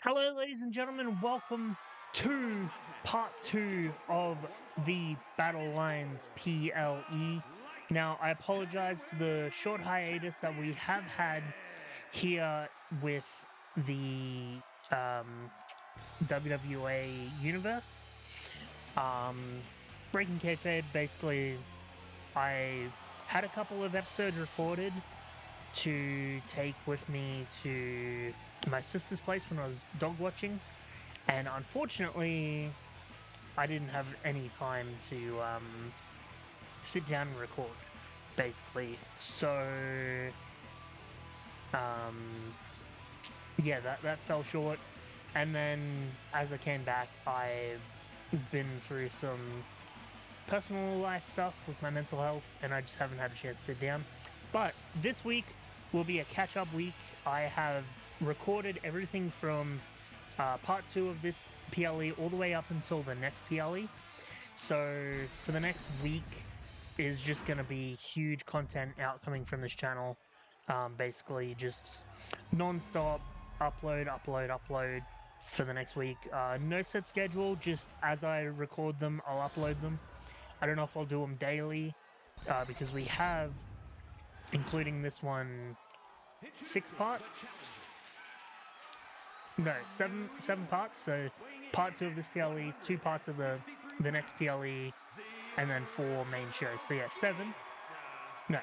Hello, ladies and gentlemen. Welcome to part 2 of the Battlelines PLE. Now, I apologize for the short hiatus that we have had here with the WWA universe. Breaking kayfabe, basically, I had a couple of episodes recorded to take with me to my sister's place when I was dog watching, and unfortunately I didn't have any time to sit down and record, basically. So yeah, that fell short. And then as I came back, I've been through some personal life stuff with my mental health, and I just haven't had a chance to sit down. But this week will be a catch-up week. I have recorded everything from part 2 of this PLE all the way up until the next PLE. So for the next week is just going to be huge content out coming from this channel. Basically just non-stop upload for the next week. No set schedule, just as I record them, I'll upload them. I don't know if I'll do them daily, because we have, including this one, 6 parts? No, seven parts. So part 2 of this PLE, 2 parts of the next PLE, and then 4 main shows. So yeah, 7. No.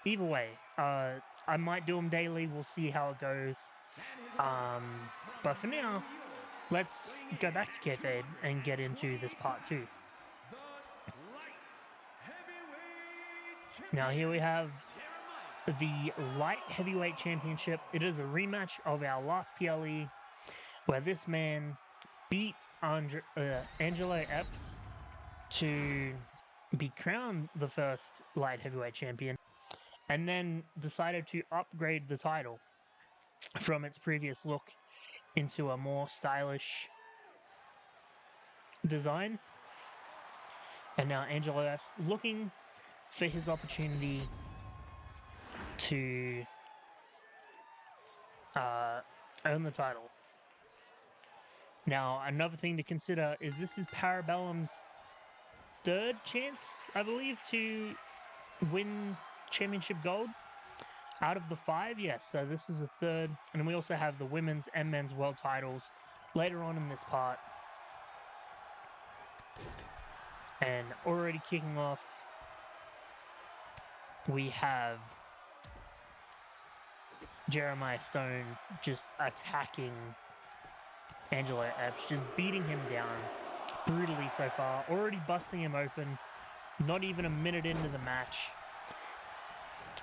Either way, I might do them daily. We'll see how it goes. But for now, let's go back to kayfabe and get into this part 2. Now here we have the Light Heavyweight Championship. It is a rematch of our last PLE, where this man beat Angelo Epps to be crowned the first Light Heavyweight Champion, and then decided to upgrade the title from its previous look into a more stylish design. And now Angelo Epps looking for his opportunity to own the title. Now, another thing to consider is this is Parabellum's 3rd chance, I believe, to win championship gold out of the 5. Yes, so this is the 3rd. And we also have the women's and men's world titles later on in this part. And already kicking off, we have Jeremiah Stone just attacking Angelo Epps, just beating him down brutally so far, already busting him open, not even a minute into the match.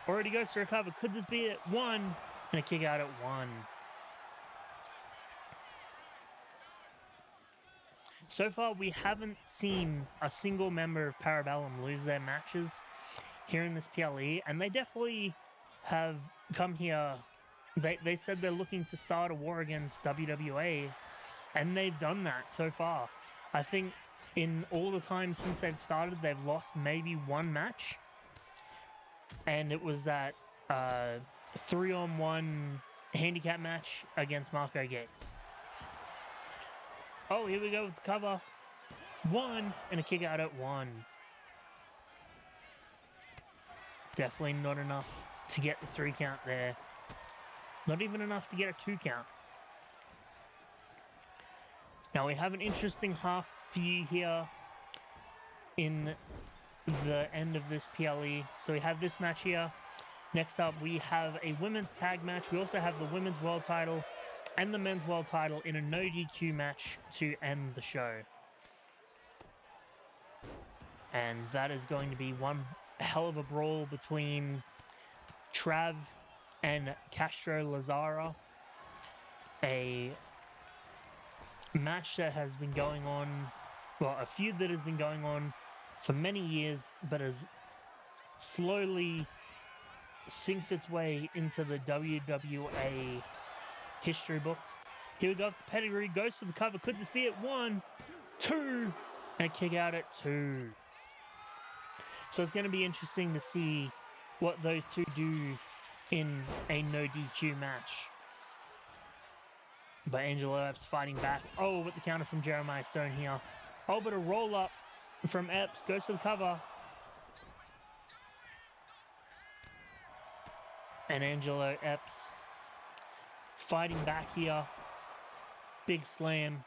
Already goes to recover. Could this be it? 1, and a kick out at 1. So far, we haven't seen a single member of Parabellum lose their matches here in this PLE, and they definitely have come here. They said they're looking to start a war against WWA, and they've done that so far. I think in all the time since they've started, they've lost maybe 1 match, and it was that 3-on-1 handicap match against Marco Gates. Oh, here we go with the cover. 1, and a kick out at 1. Definitely not enough to get the 3 count there. Not even enough to get a 2 count. Now we have an interesting half view here in the end of this PLE. So we have this match here. Next up, we have a women's tag match. We also have the women's world title and the men's world title in a no DQ match to end the show. And that is going to be one hell of a brawl between Trav and Castro Lazara. A match that has been going on, well, a feud that has been going on for many years, but has slowly synced its way into the WWA history books. Here we go. The pedigree goes for the cover. Could this be it? 1, 2, and a kick out at 2. So it's going to be interesting to see what those two do in a no DQ match. But Angelo Epps fighting back. Oh, with the counter from Jeremiah Stone here. Oh, but a roll up from Epps. Goes to the cover. And Angelo Epps fighting back here. Big slam.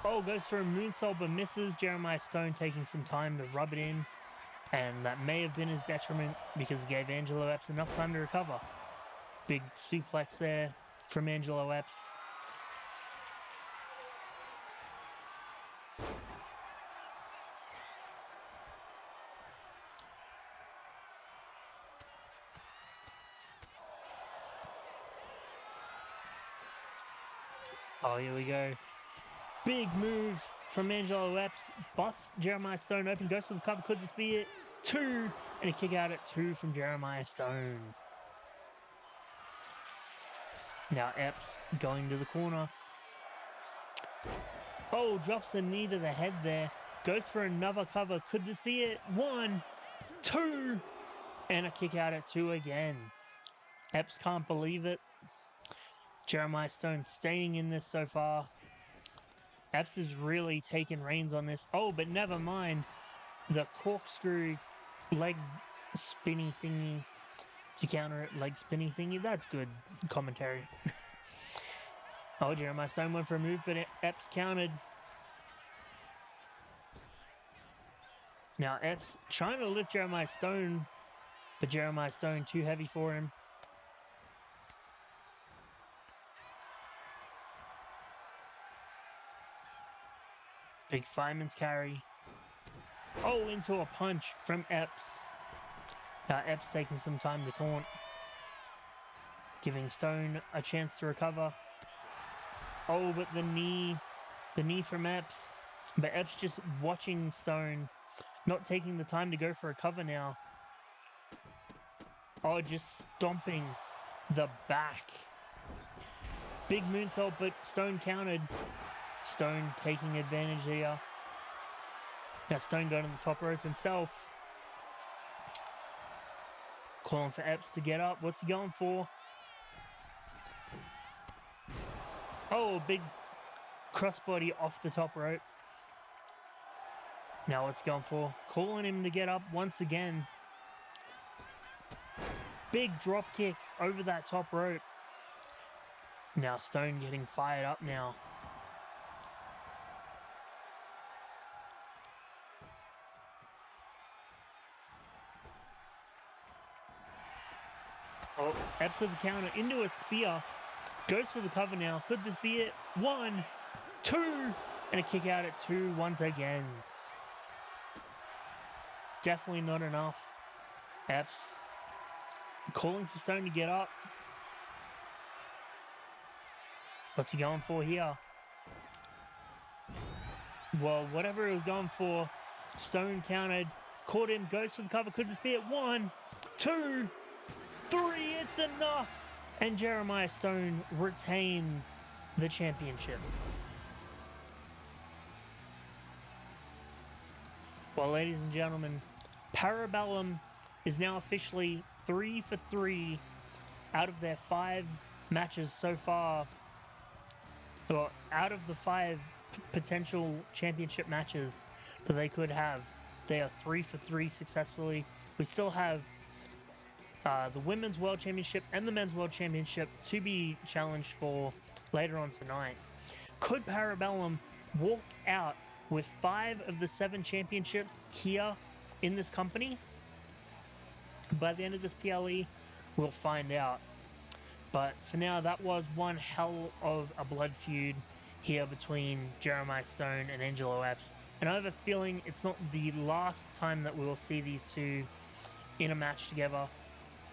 Oh, goes for a moonsault but misses. Jeremiah Stone taking some time to rub it in. And that may have been his detriment because it gave Angelo Epps enough time to recover. Big suplex there from Angelo Epps. Oh, here we go. Big move from Angelo Epps. Busts Jeremiah Stone open. Goes to the cover. Could this be it? 2. And a kick out at 2 from Jeremiah Stone. Now Epps going to the corner. Oh, drops the knee to the head there. Goes for another cover. Could this be it? 1, 2. And a kick out at 2 again. Epps can't believe it. Jeremiah Stone staying in this so far. Epps is really taking reins on this. Oh, but never mind. The corkscrew leg spinny thingy to counter it. Leg spinny thingy. That's good commentary. Oh, Jeremiah Stone went for a move, but Epps countered. Now Epps trying to lift Jeremiah Stone, but Jeremiah Stone too heavy for him. Big fireman's carry. Oh, into a punch from Epps. Now Epps taking some time to taunt. Giving Stone a chance to recover. Oh, but the knee from Epps. But Epps just watching Stone, not taking the time to go for a cover now. Oh, just stomping the back. Big moonsault, but Stone countered. Stone taking advantage here. Now Stone going to the top rope himself. Calling for Epps to get up. What's he going for? Oh, big crossbody off the top rope. Now what's he going for? Calling him to get up once again. Big drop kick over that top rope. Now Stone getting fired up now. Oh, Epps with the counter into a spear. Goes to the cover now. Could this be it? 1, 2, and a kick out at 2 once again. Definitely not enough. Epps calling for Stone to get up. What's he going for here? Well, whatever he was going for, Stone countered, caught him, goes to the cover. Could this be it? 1, 2, 3, it's enough! And Jeremiah Stone retains the championship. Well, ladies and gentlemen, Parabellum is now officially 3 for 3 out of their 5 matches so far. Well, out of the 5 potential championship matches that they could have, they are 3 for 3 successfully. We still have the Women's World Championship and the Men's World Championship to be challenged for later on tonight. Could Parabellum walk out with 5 of the 7 championships here in this company? By the end of this PLE, we'll find out. But for now, that was one hell of a blood feud here between Jeremiah Stone and Angelo Epps. And I have a feeling it's not the last time that we will see these two in a match together.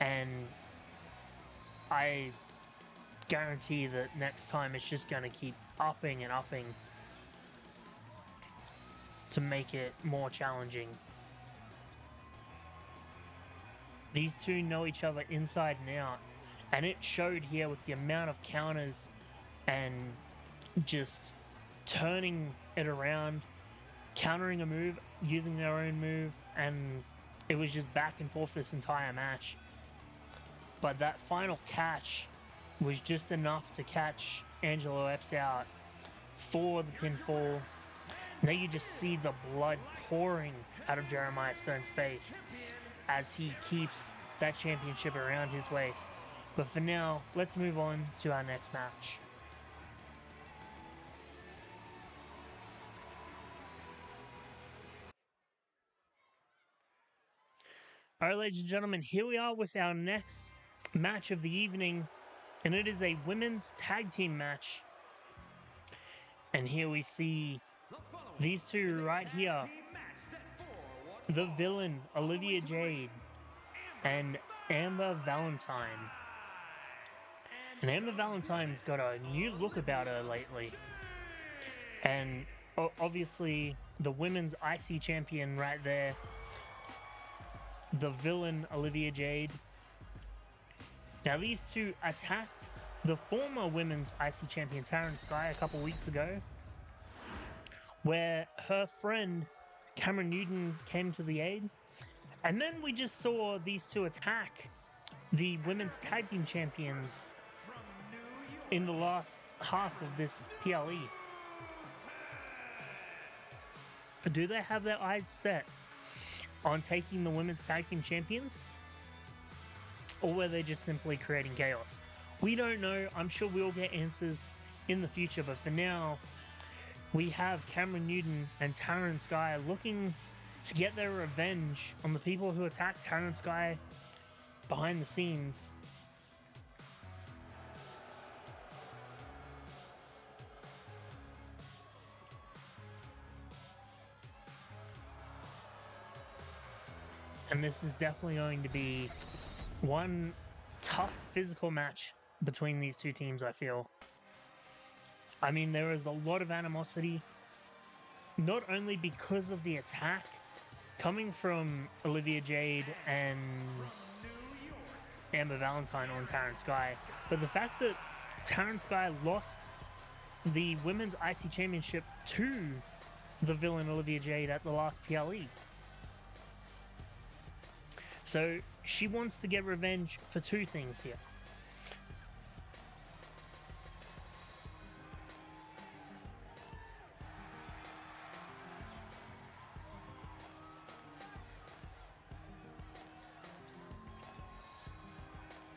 And I guarantee that next time it's just going to keep upping and upping to make it more challenging. These two know each other inside and out, and it showed here with the amount of counters and just turning it around, countering a move, using their own move, and it was just back and forth this entire match. But that final catch was just enough to catch Angelo Epps out for the pinfall. Now you just see the blood pouring out of Jeremiah Stone's face as he keeps that championship around his waist. But for now, let's move on to our next match. Alright, ladies and gentlemen, here we are with our next match of the evening, and it is a women's tag team match. And here we see these two right here, the villain, Olivia Jade, and Amber Valentine. And Amber Valentine's got a new look about her lately. And obviously, the women's IC champion right there, the villain, Olivia Jade. Now, these two attacked the former women's IC champion, Taryn Sky, a couple weeks ago, where her friend, Cameron Newton, came to the aid. And then we just saw these two attack the women's tag team champions in the last half of this PLE. Do they have their eyes set on taking the women's tag team champions? Or were they just simply creating chaos? We don't know. I'm sure we'll get answers in the future, but for now, we have Cameron Newton and Taryn Sky looking to get their revenge on the people who attacked Taryn Sky behind the scenes. And this is definitely going to be one tough physical match between these two teams, I feel. I mean, there is a lot of animosity, not only because of the attack coming from Olivia Jade and Amber Valentine on Taryn Sky, but the fact that Taryn Sky lost the Women's IC Championship to the villain Olivia Jade at the last PLE. So she wants to get revenge for two things here.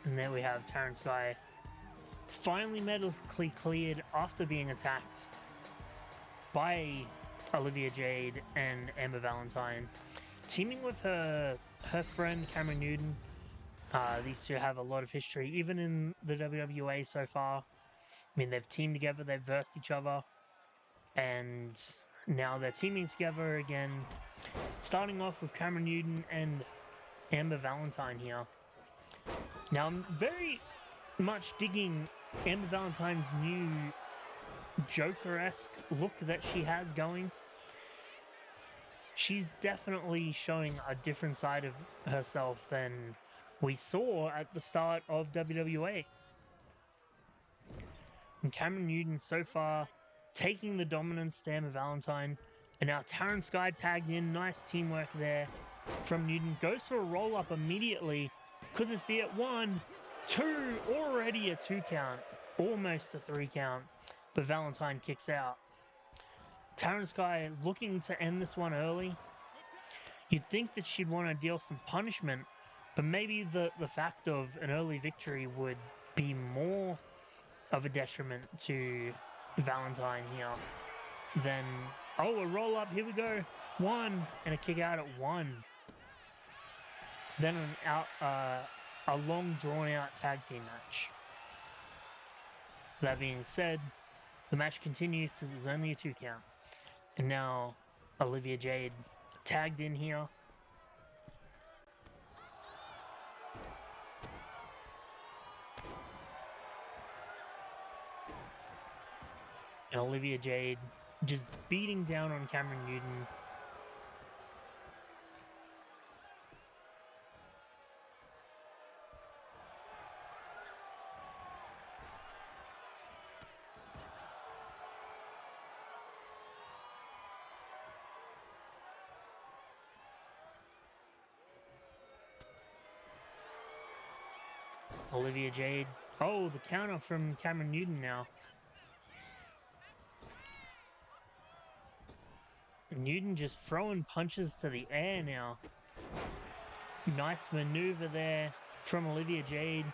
And there we have Taryn Sky finally medically cleared after being attacked by Olivia Jade and Amber Valentine, teaming with her friend Cameron Newton. These two have a lot of history, even in the WWA so far. I mean, they've teamed together, they've versed each other, and now they're teaming together again. Starting off with Cameron Newton and Amber Valentine here. Now, I'm very much digging Amber Valentine's new Joker-esque look that she has going. She's definitely showing a different side of herself than we saw at the start of WWA. And Cameron Newton so far taking the dominance to Amber Valentine. And now Taryn Sky tagged in. Nice teamwork there from Newton. Goes for a roll-up immediately. Could this be at 1, 2, already a 2 count. Almost a 3 count. But Valentine kicks out. Taryn Sky looking to end this one early. You'd think that she'd want to deal some punishment, but maybe the fact of an early victory would be more of a detriment to Valentine here than, oh, a roll up, here we go, 1, and a kick out at 1. Then a long drawn out tag team match. That being said, the match continues to there's only a 2 count. And now Olivia Jade tagged in here. And Olivia Jade just beating down on Cameron Newton. Olivia Jade. Oh, the counter from Cameron Newton now. Newton just throwing punches to the air now. Nice maneuver there from Olivia Jade.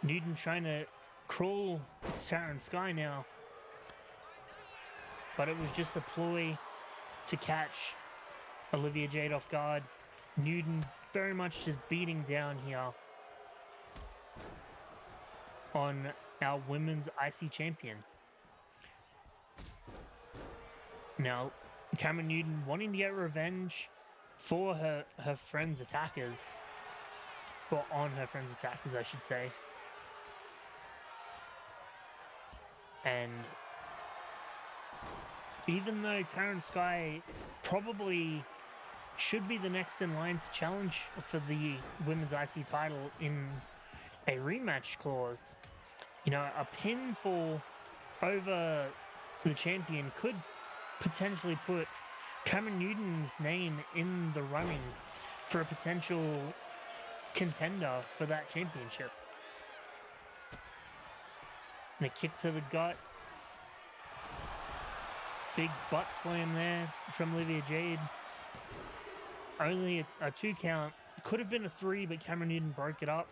Newton trying to crawl Taryn Sky now. But it was just a ploy to catch Olivia Jade off guard. Newton very much just beating down here on our women's IC champion. Now, Cameron Newton wanting to get revenge for her friend's attackers. Or on her friend's attackers, I should say. And even though Taryn Sky probably should be the next in line to challenge for the women's IC title in a rematch clause, you know, a pinfall over the champion could potentially put Cameron Newton's name in the running for a potential contender for that championship. And a kick to the gut. Big butt slam there from Olivia Jade. Only a 2 count. Could have been a 3, but Cameron Newton broke it up.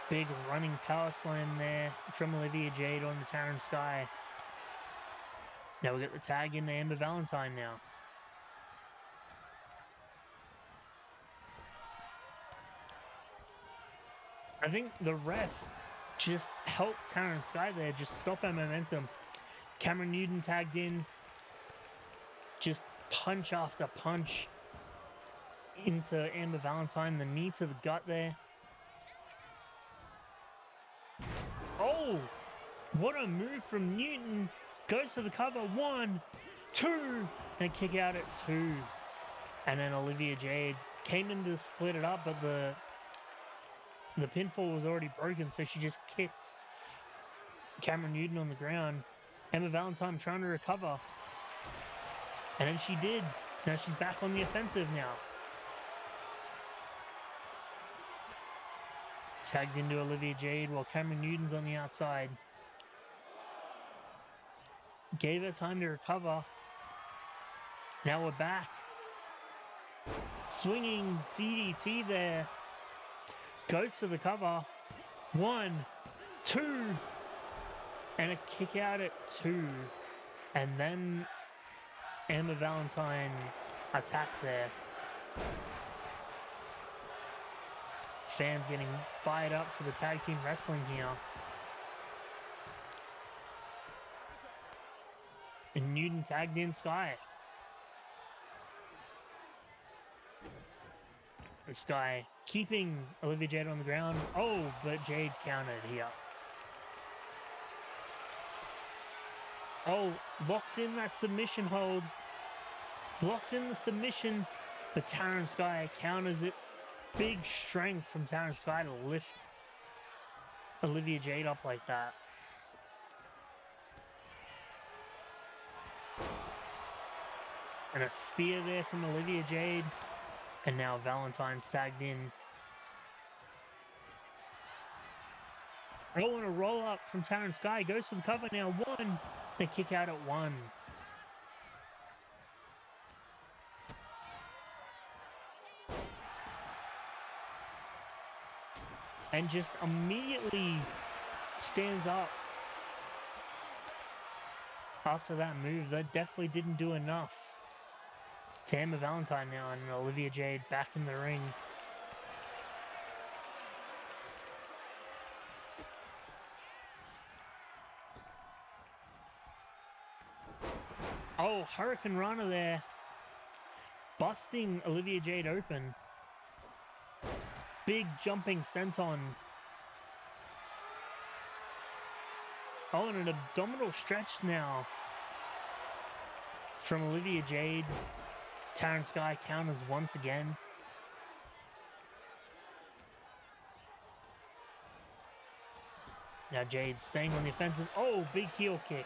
Big running power slam there from Olivia Jade on the Taryn Sky. Now we got the tag in to Amber Valentine now. I think the ref just helped Taryn Sky there, just stop her momentum. Cameron Newton tagged in, just punch after punch into Amber Valentine, the knee to the gut there. Oh, what a move from Newton. Goes to the cover, 1, 2, and a kick out at 2. And then Olivia Jade came in to split it up, but the pinfall was already broken, so she just kicked Cameron Newton on the ground. Emma Valentine trying to recover. And then she did. Now she's back on the offensive now. Tagged into Olivia Jade while Cameron Newton's on the outside. Gave her time to recover. Now we're back. Swinging DDT there. Goes to the cover. 1, 2. And a kick out at 2. And then Amber Valentine attack there. Fans getting fired up for the tag team wrestling here. And Newton tagged in Sky. And Sky keeping Olivia Jade on the ground. Oh, but Jade countered here. Oh, locks in that submission hold. Locks in the submission. But Taryn Sky counters it. Big strength from Taryn Sky to lift Olivia Jade up like that. And a spear there from Olivia Jade. And now Valentine's tagged in. Oh, and a roll up from Taryn Sky. Goes to the cover now. 1. They kick out at 1. And just immediately stands up after that move. That definitely didn't do enough. Amber Valentine now and Olivia Jade back in the ring. Oh, Hurricane Rana there. Busting Olivia Jade open. Big jumping senton. Oh, and an abdominal stretch now from Olivia Jade. Taryn Sky counters once again. Now Jade staying on the offensive. Oh, big heel kick.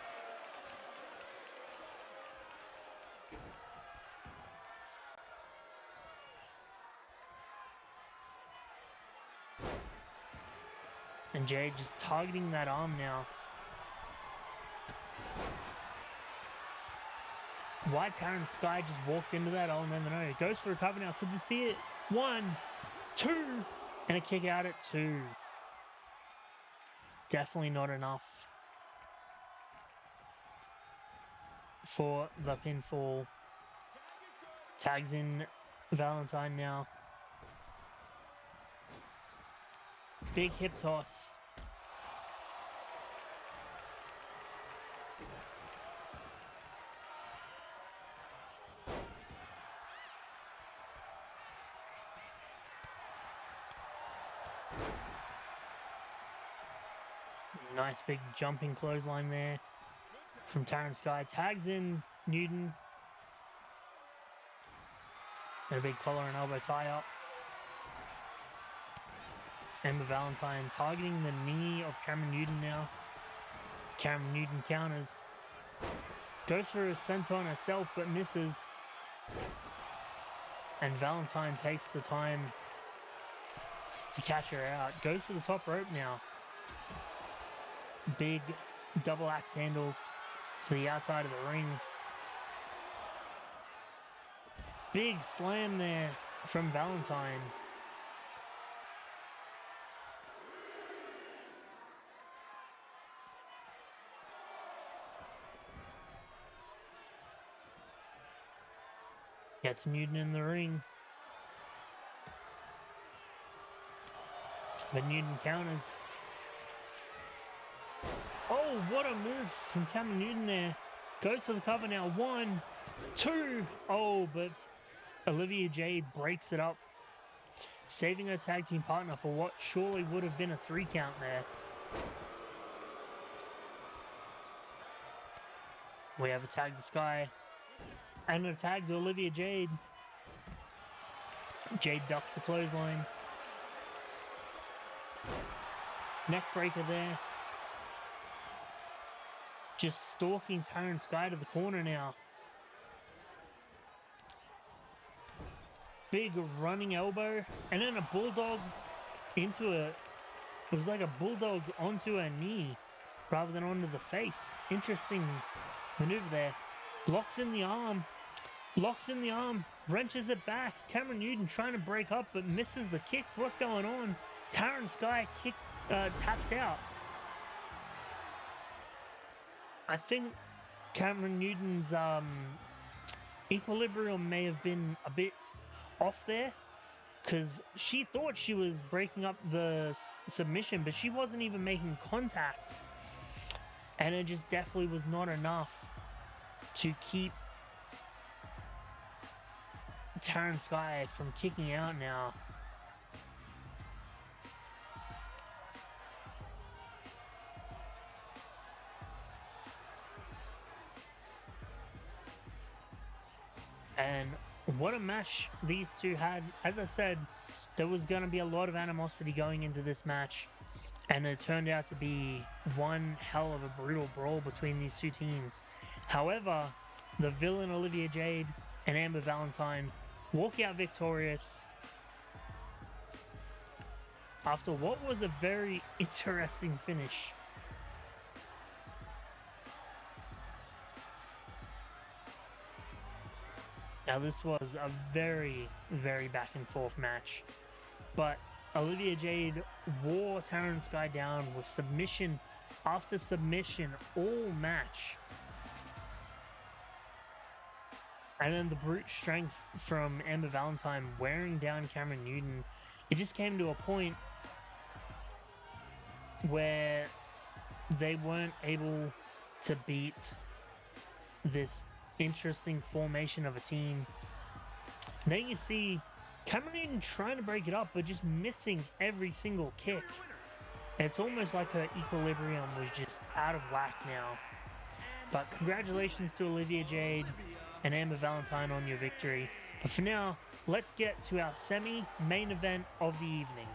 And Jade just targeting that arm now. Why Taryn Sky just walked into that, I'll never know. Goes for a cover now. Could this be it? 1, 2, and a kick out at 2. Definitely not enough for the pinfall. Tags in Valentine now. Big hip toss. Nice big jumping clothesline there from Taryn Sky. Tags in Newton. And a big collar and elbow tie up. Ember Valentine targeting the knee of Cameron Newton now. Cameron Newton counters. Goes for a senton herself but misses. And Valentine takes the time to catch her out. Goes to the top rope now. Big double axe handle to the outside of the ring. Big slam there from Valentine. Gets Newton in the ring. But Newton counters. Oh, what a move from Cameron Newton there. Goes to the cover now. 1, 2. Oh, but Olivia Jade breaks it up, saving her tag team partner for what surely would have been a 3 count there. We have a tag to Sky and a tag to Olivia Jade. Jade ducks the clothesline. Neck breaker there. Just stalking Taryn Sky to the corner now. Big running elbow, and then a bulldog into a... It was like a bulldog onto her knee rather than onto the face. Interesting maneuver there. Locks in the arm. Locks in the arm. Wrenches it back. Cameron Newton trying to break up but misses the kicks. What's going on? Taryn Sky taps out. I think Cameron Newton's equilibrium may have been a bit off there, because she thought she was breaking up the submission, but she wasn't even making contact, and it just definitely was not enough to keep Taryn Sky from kicking out now. And what a match these two had. As I said, there was going to be a lot of animosity going into this match, and it turned out to be one hell of a brutal brawl between these two teams. However, the villain Olivia Jade and Amber Valentine walk out victorious after what was a very interesting finish. Now this was a very, very back and forth match, but Olivia Jade wore Taryn Sky down with submission after submission all match. And then the brute strength from Amber Valentine wearing down Cameron Newton. It just came to a point where they weren't able to beat this interesting formation of a team. And then you see Cameron Newton trying to break it up, but just missing every single kick. And it's almost like her equilibrium was just out of whack now. But congratulations to Olivia Jade and Amber Valentine on your victory. But for now, let's get to our semi-main event of the evening.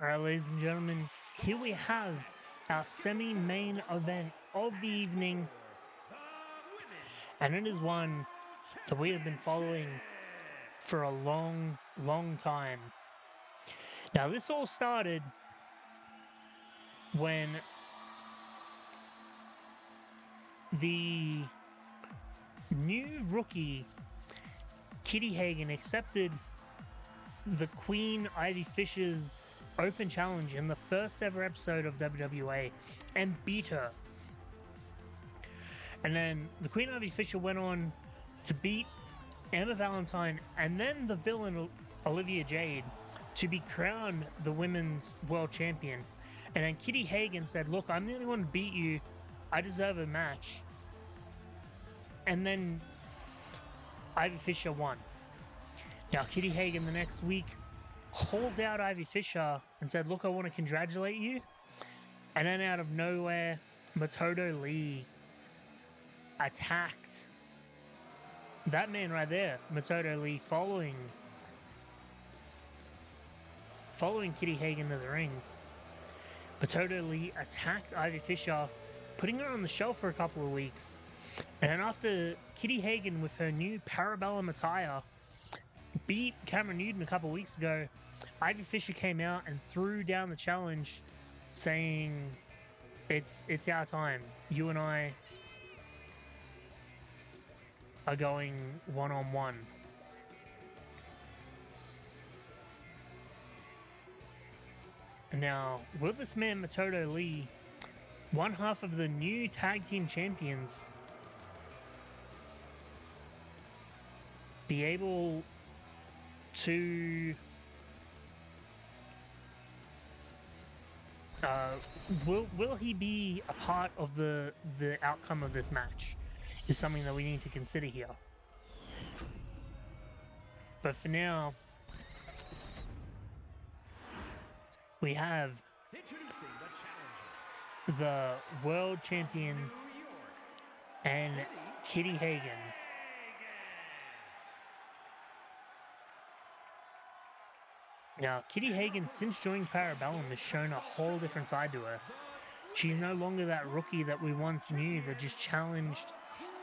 Alright, ladies and gentlemen, here we have our semi-main event of the evening, and it is one that we have been following for a long, long time. Now, this all started when the new rookie, Kitty Hagen, accepted the Queen Ivy Fisher's Open Challenge in the first ever episode of WWA and beat her. And then the Queen Ivy Fisher went on to beat Emma Valentine and then the villain Olivia Jade to be crowned the Women's World Champion. And then Kitty Hagen said, look, I'm the only one to beat you. I deserve a match. And then Ivy Fisher won. Now, Kitty Hagen the next week called out Ivy Fisher and said, look, I want to congratulate you. And then out of nowhere, Matoto Lee attacked that man right there, Matoto Lee, following Kitty Hagen to the ring. Matoto Lee attacked Ivy Fisher, putting her on the shelf for a couple of weeks. And then after Kitty Hagen, with her new Parabellum attire, beat Cameron Newton a couple of weeks ago, Ivy Fisher came out and threw down the challenge, saying, it's our time. You and I are going one-on-one. Now, will this man, Matoto Lee, one half of the new tag team champions, be able to will he be a part of the outcome of this match is something that we need to consider here. But for now, we have the world champion and Kitty Hagen. Now, Kitty Hagen, since joining Parabellum, has shown a whole different side to her. She's no longer that rookie that we once knew that just challenged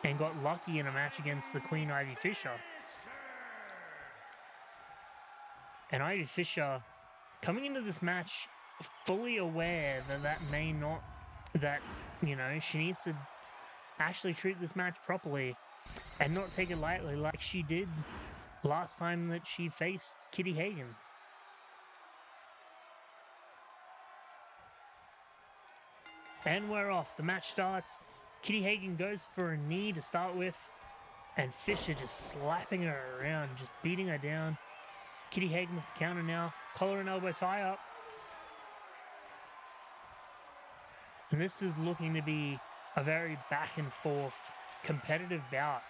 and got lucky in a match against the Queen Ivy Fisher. And Ivy Fisher, coming into this match fully aware that she needs to actually treat this match properly and not take it lightly like she did last time that she faced Kitty Hagen. And we're off. The match starts. Kitty Hagen goes for a knee to start with, and Fisher just slapping her around, just beating her down. Kitty Hagen with the counter now. Collar and elbow tie up. And this is looking to be a very back and forth competitive bout.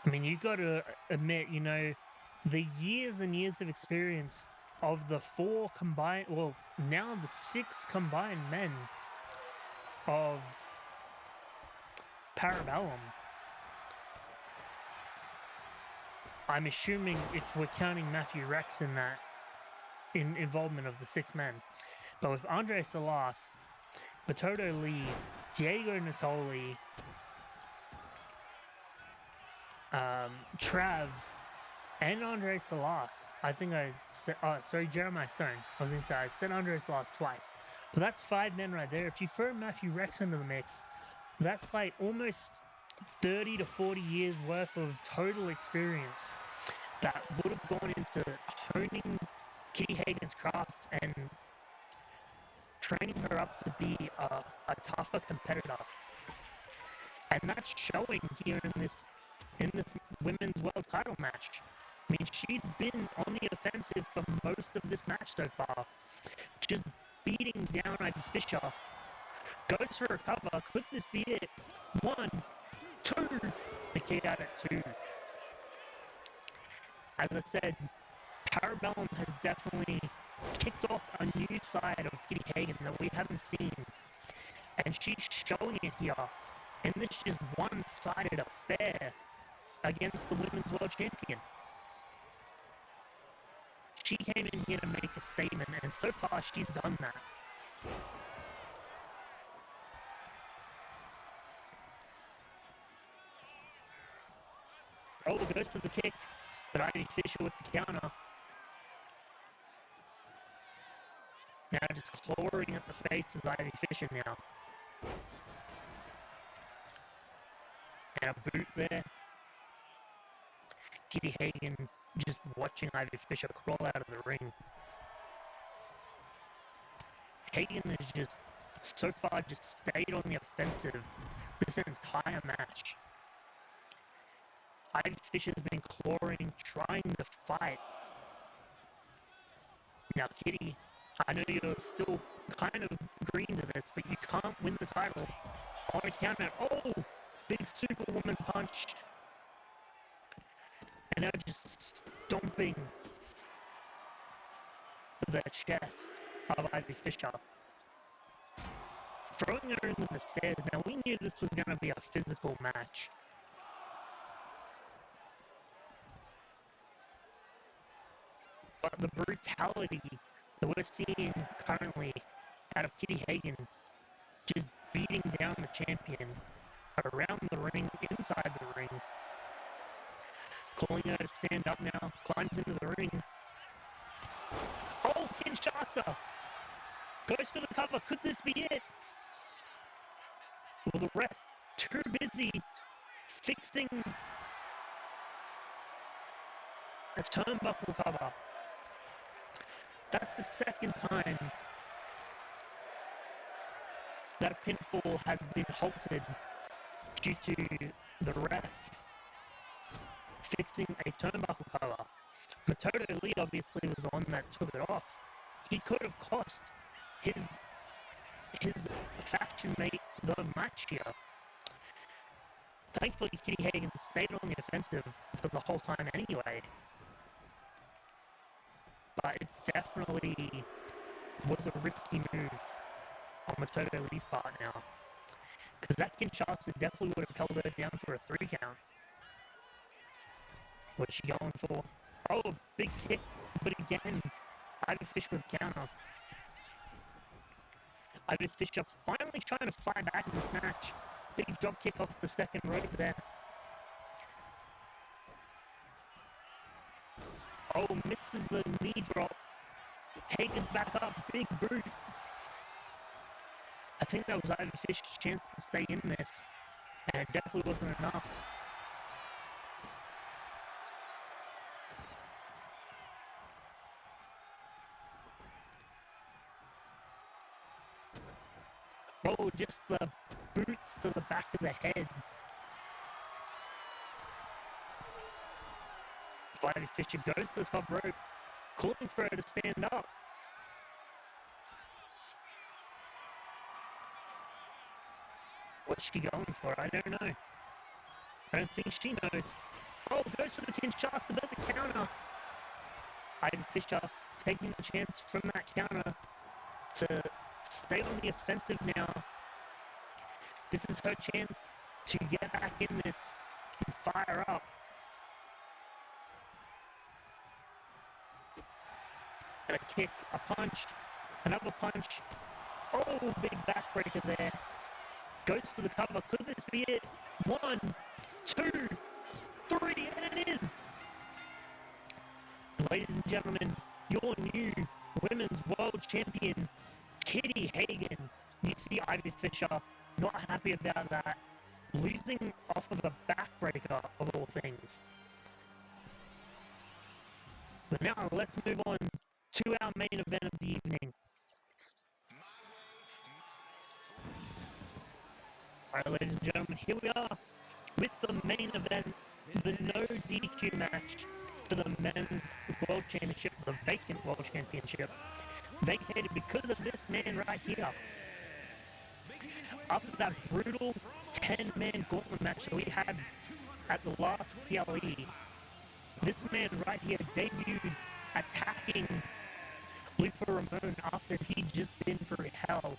I mean, you've got to admit, the years and years of experience of the now the 6 combined men of Parabellum. I'm assuming if we're counting Matthew Rex in that, in involvement of the 6 men. But with Andre Salas, Matoto Lee, Diego Natoli, Trav, and Andre Salas. I think I said, Jeremiah Stone. I was going to say, I said Andre Salas twice. But that's 5 men right there. If you throw Matthew Rex into the mix, that's like almost 30 to 40 years worth of total experience that would have gone into honing Kitty Hagen's craft and training her up to be a tougher competitor. And that's showing here in this women's world title match. I mean, she's been on the offensive for most of this match so far. Just beating down Ivy Fisher. Goes for a cover. Could this be it? 1, 2. The kick out at 2. As I said, Parabellum has definitely kicked off a new side of Kitty Hagen that we haven't seen. And she's showing it here in this just one-sided affair against the Women's World Champion. She came in here to make a statement, and so far she's done that. Oh, goes to the kick, but Ivy Fisher with the counter. Now just clawing at the face is Ivy Fisher now. And a boot there. Kitty Hagen just watching Ivy Fisher crawl out of the ring. Hagen has just, so far, just stayed on the offensive this entire match. Ivy Fisher's been clawing, trying to fight. Now, Kitty, I know you're still kind of green to this, but you can't win the title on a counter. Oh, big Superwoman punch. And now just stomping the chest of Ivy Fisher. Throwing her into the stairs. Now, we knew this was going to be a physical match. But the brutality that we're seeing currently out of Kitty Hagen, just beating down the champion around the ring, inside the ring, calling her to stand up now, climbs into the ring. Oh, Kinshasa! Goes for the cover. Could this be it? Well, the ref too busy fixing a turnbuckle cover. That's the second time that a pinfall has been halted due to the ref fixing a turnbuckle cover. Matoto Lee obviously was the one that took it off. He could have cost his faction mate the match here. Thankfully, Kitty Hagen stayed on the offensive for the whole time anyway. But it's definitely was a risky move on Matoto Lee's part now. Because that Kinshasa definitely would have held her down for a 3 count. What's she going for? Oh, a big kick, but again, Ivy Fisher with a counter. Ivy Fisher finally trying to fight back in this match. Big drop kick off the second rope there. Oh, misses the knee drop. Hagen's back up, big boot. I think that was Ivy Fisher's chance to stay in this, and it definitely wasn't enough. Oh, just the boots to the back of the head. Ivy Fisher goes to the top rope, calling for her to stand up. What's she going for? I don't know. I don't think she knows. Oh, goes for the Kinshasa, but the counter. Ivy Fisher taking the chance from that counter to stay on the offensive now. This is her chance to get back in this and fire up. And a kick, a punch, another punch. Oh, big backbreaker there. Goes for the cover. Could this be it? 1, 2, 3, and it is. Ladies and gentlemen, your new women's world champion, Kitty Hagen. You see Ivy Fisher not happy about that, losing off of a backbreaker of all things. But now let's move on to our main event of the evening. Alright, ladies and gentlemen, here we are with the main event, the no DQ match for the men's world championship, the vacant world championship, vacated because of this man right here. After that brutal 10-man gauntlet match that we had at the last PLE, this man right here debuted attacking Lufa Ramon after he'd just been through hell,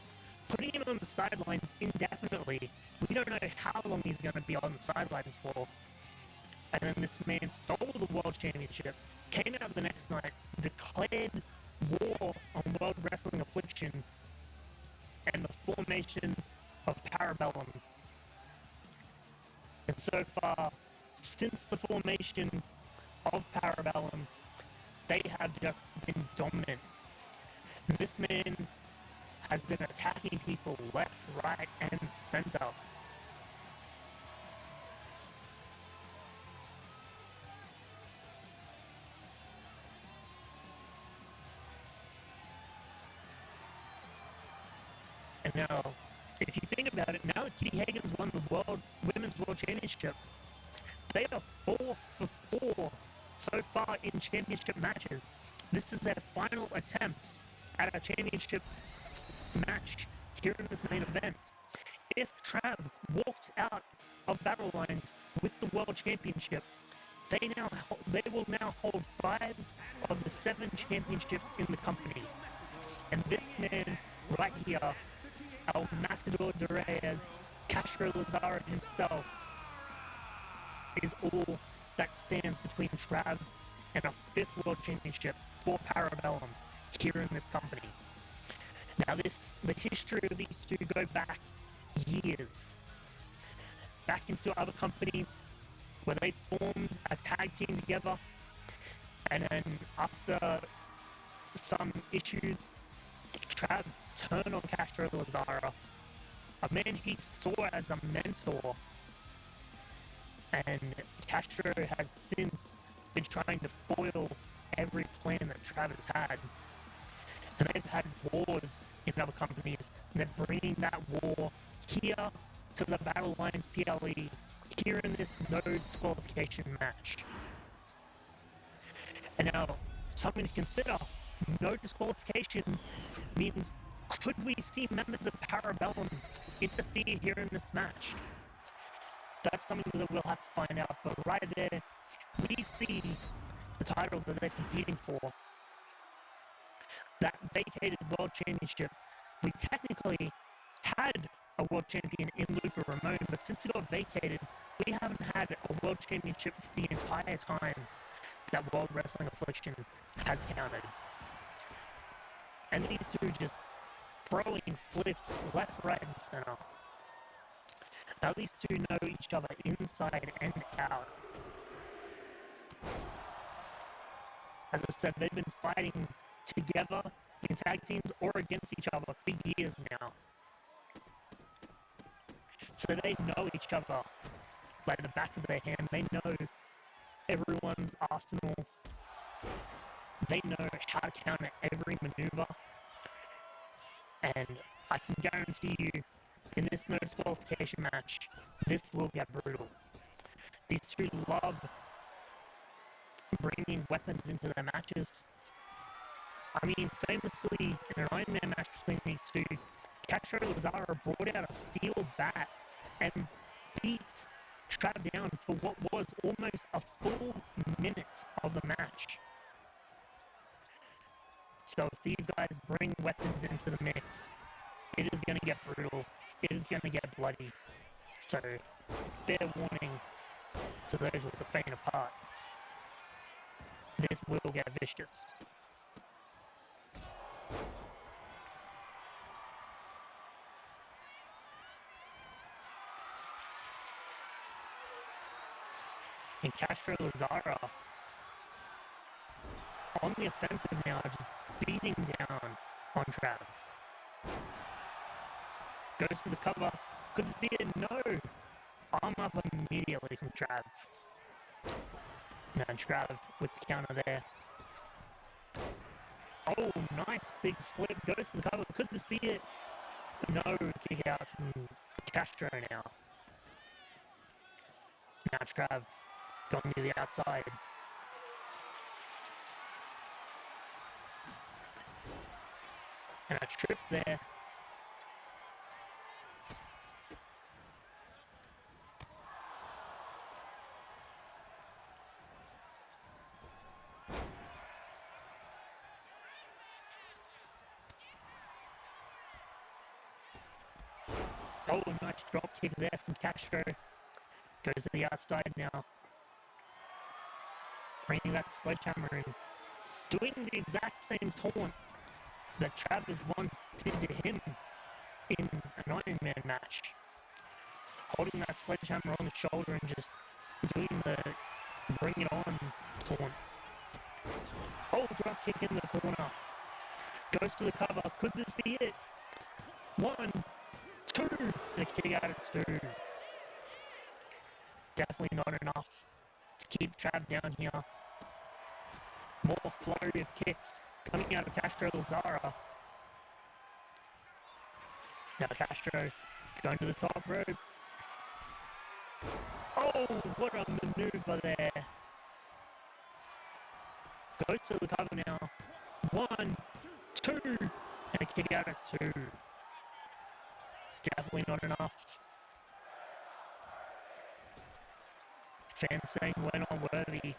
putting him on the sidelines indefinitely. We don't know how long he's going to be on the sidelines for. And then this man stole the World Championship, came out the next night, declared war on World Wrestling Affliction and the formation of Parabellum. And so far, since the formation of Parabellum, they have just been dominant. And this man has been attacking people left, right, and center. And now, if you think about it, now that Kitty Hagen's won the Women's World Championship, they are 4 for 4 so far in championship matches. This is their final attempt at a championship match here in this main event. If Trav walks out of Battlelines with the World Championship, they will now hold 5 of the 7 championships in the company. And this man right here, El Matador de Reyes, Castro Lazaro himself, is all that stands between Trav and a 5th World Championship for Parabellum here in this company. Now the history of these two go back years. Back into other companies where they formed a tag team together, and then after some issues, Trav turned on Castro Lazaro, a man he saw as a mentor, and Castro has since been trying to foil every plan that Trav has had. And they've had wars in other companies, and they're bringing that war here to the Battlelines PLE, here in this no disqualification match. And now, something to consider, no disqualification means, could we see members of Parabellum interfere here in this match? That's something that we'll have to find out, but right there, we see the title that they're competing for. That vacated World Championship. We technically had a World Champion in Luther Ramon, but since it got vacated, we haven't had a World Championship for the entire time that World Wrestling Affliction has counted. And these two just throwing flips left, right, and center. Now these two know each other inside and out. As I said, they've been fighting together in tag teams or against each other for years now. So they know each other like the back of their hand. They know everyone's arsenal. They know how to counter every maneuver. And I can guarantee you, in this no disqualification match, this will get brutal. These two love bringing weapons into their matches. I mean, famously, in an Iron Man match between these two, Castro Lazaro brought out a steel bat and beat Trav down for what was almost a full minute of the match. So if these guys bring weapons into the mix, it is going to get brutal. It is going to get bloody. So, fair warning to those with the faint of heart. This will get vicious. And Castro Lazaro on the offensive now, just beating down on Trav. Goes to the cover. Could this be it? No! Arm up immediately from Trav. Now Trav with the counter there. Oh, nice big flip. Goes to the cover. Could this be it? No, kick out from Castro now. Now Trav going to the outside. And a trip there. Oh, nice drop kick there from Castro. Goes to the outside now. bringing that sledgehammer in, doing the exact same taunt that Travis once did to him in an Iron Man match. Holding that sledgehammer on the shoulder and just doing the bring it on taunt. Oh, drop kick in the corner. Goes to the cover. Could this be it? 1, 2, and a kick out of 2. Definitely not enough to keep Trav down here. More flurry of kicks coming out of Castro Lazara. Now Castro going to the top rope. Oh, what a maneuver there. Goes to the cover now. 1, 2, and a kick out of 2. Definitely not enough. Fans saying we're not worthy.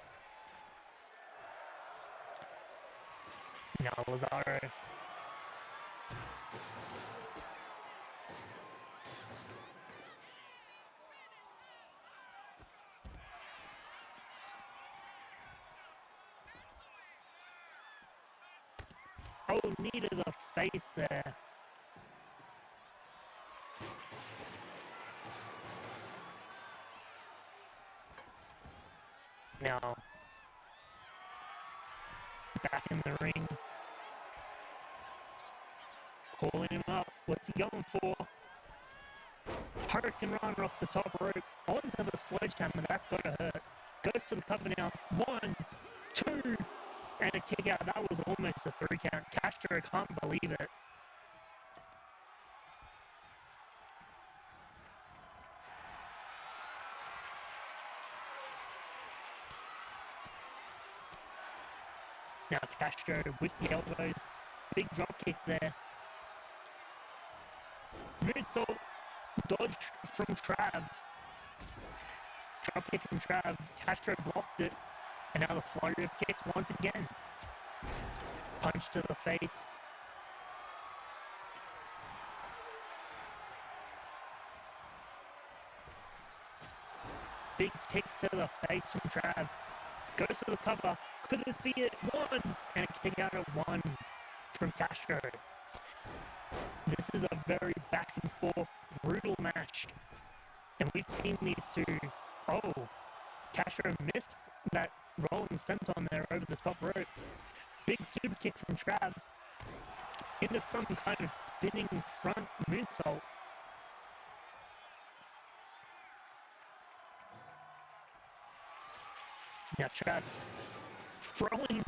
Now Lazaro. Oh, knee to the face there. Now, back in the ring. Calling him up. What's he going for? Hurricane Runner off the top rope. Onto the sledgehammer. That's got to hurt. Goes to the cover now. 1, 2, and a kick out. That was almost a 3 count. Castro can't believe it. Now Castro with the elbows. Big drop kick there. Moonsault. Dodge from Trav. Drop kick from Trav. Castro blocked it. And now the flurry of kicks once again. Punch to the face. Big kick to the face from Trav. Goes to the cover. Could this be it? 1! And a kick out at 1 from Castro. This is a very back and forth, brutal match. And we've seen these two. Oh, Castro missed that rolling senton there over the top rope. Big super kick from Trav into some kind of spinning front moonsault. Now Trav throwing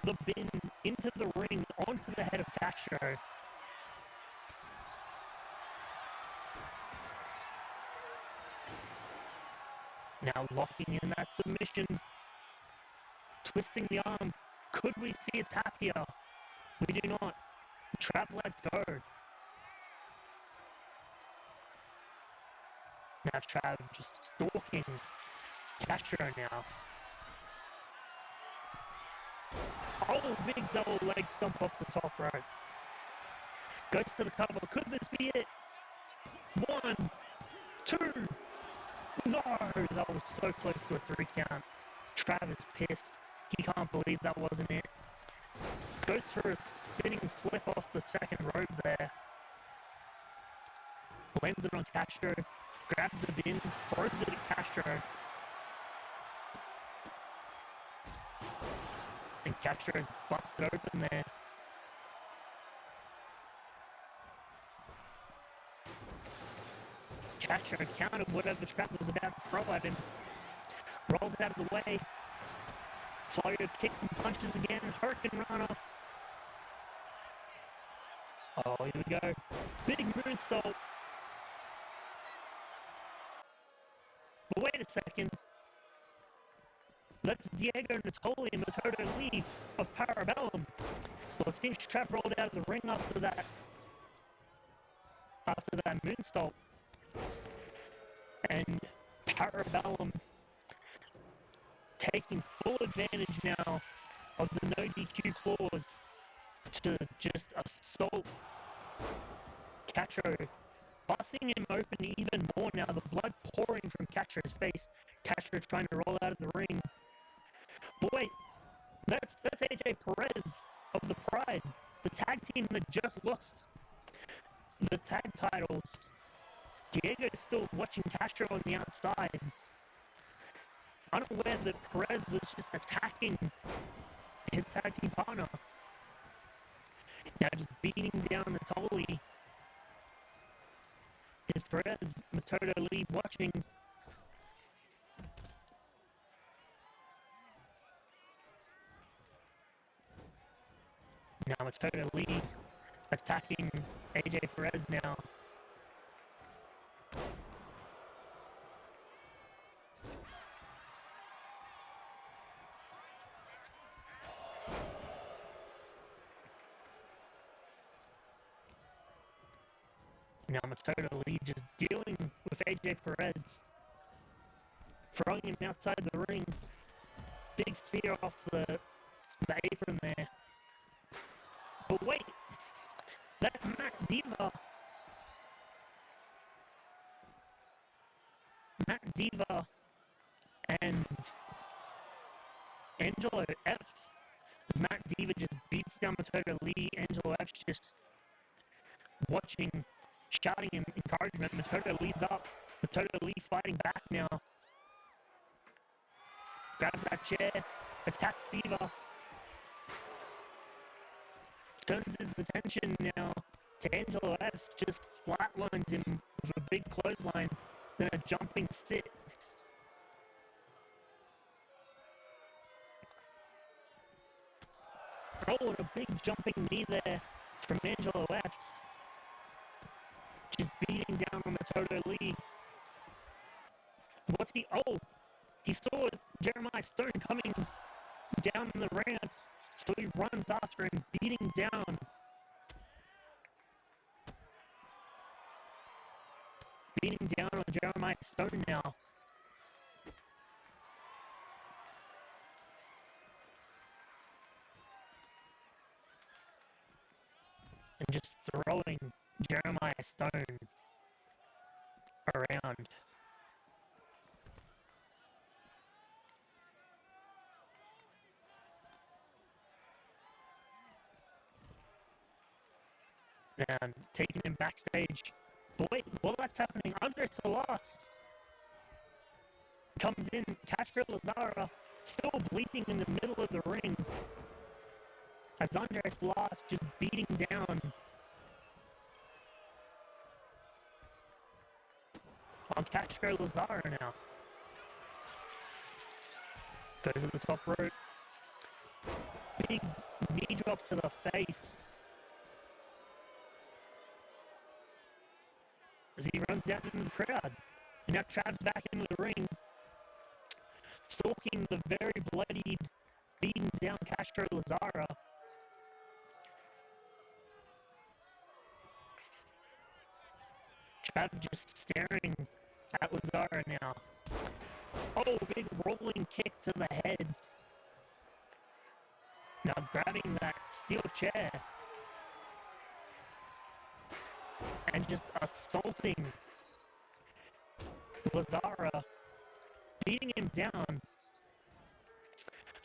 the bin into the ring onto the head of Castro. Now locking in that submission. Twisting the arm. Could we see a tap here? We do not. Trav lets go. Now Trav just stalking Castro now. Oh, big double leg stomp off the top rope. Goes to the cover. Could this be it? 1, 2. No, that was so close to a 3 count. Trav is pissed. He can't believe that wasn't it. Goes for a spinning flip off the second rope there. Lands it on Castro. Grabs the bin. Throws it at Castro. And Castro is busted open there. Castro countered whatever Trav was about to throw at him. Rolls out of the way. Flurry of kicks and punches again. Hurricane Runner. Oh, here we go. Big moonsault. But wait a second. That's Diego Natoli and Matoto Lee of Parabellum. Well, it seems Trav rolled out of the ring after that moonsault. And Parabellum taking full advantage now of the no DQ clause to just assault Castro, busting him open even more now, the blood pouring from Castro's face. Castro trying to roll out of the ring. But wait, that's AJ Perez of the Pride, the tag team that just lost the tag titles. Diego's still watching Castro on the outside, unaware that Perez was just attacking his tag team partner. Now just beating down Natoli. Is Perez, Matoto Lee watching. Now Matoto Lee attacking AJ Perez now. Now Matoto Lee just dealing with AJ Perez. Throwing him outside the ring. Big spear off the apron there. But wait, that's Matt Diva. Matt Diva and Angelo Epps. As Matt Diva just beats down Matoto Lee, Angelo Epps just watching, shouting him encouragement. Matoto Lee's up. Matoto Lee fighting back now. Grabs that chair, attacks Diva. Turns his attention now to Angelo Epps, just flatlines him with a big clothesline, then a jumping sit. Oh, and a big jumping knee there from Angelo Epps. Just beating down on Matoto Lee. What's he? Oh, he saw Jeremiah Stone coming down the ramp, so he runs after him, beating down. Beating down on Jeremiah Stone now. And just throwing Jeremiah Stone around. And taking him backstage. But wait, while that's happening, Andre Salas comes in, Castro Lazara still bleeding in the middle of the ring. As Andre Salas just beating down on Castro Lazara now. Goes to the top rope. Big knee drop to the face. As he runs down into the crowd. And now Trav's back into the ring. Stalking the very bloodied, beaten down Castro Lazara. Trav just staring at Lazara now. Oh, big rolling kick to the head. Now grabbing that steel chair. And just assaulting Lazara. Beating him down.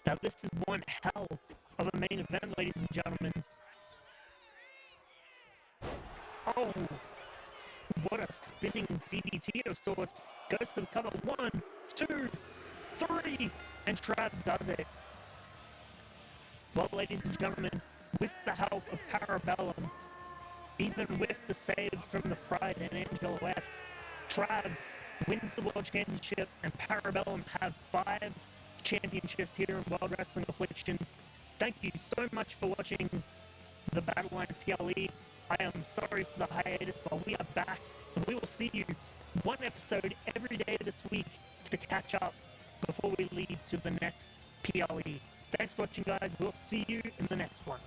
Now this is one hell of a main event, ladies and gentlemen. Oh, what a spinning DDT of sorts. Goes to the cover. 1, 2, 3. And Trav does it. Well, ladies and gentlemen, with the help of Parabellum, even with the saves from the Pride and Angelo Epps, Trav wins the World Championship, and Parabellum have 5 championships here in World Wrestling Affliction. Thank you so much for watching the Battlelines PLE. I am sorry for the hiatus, but we are back, and we will see you one episode every day this week to catch up before we lead to the next PLE. Thanks for watching, guys. We'll see you in the next one.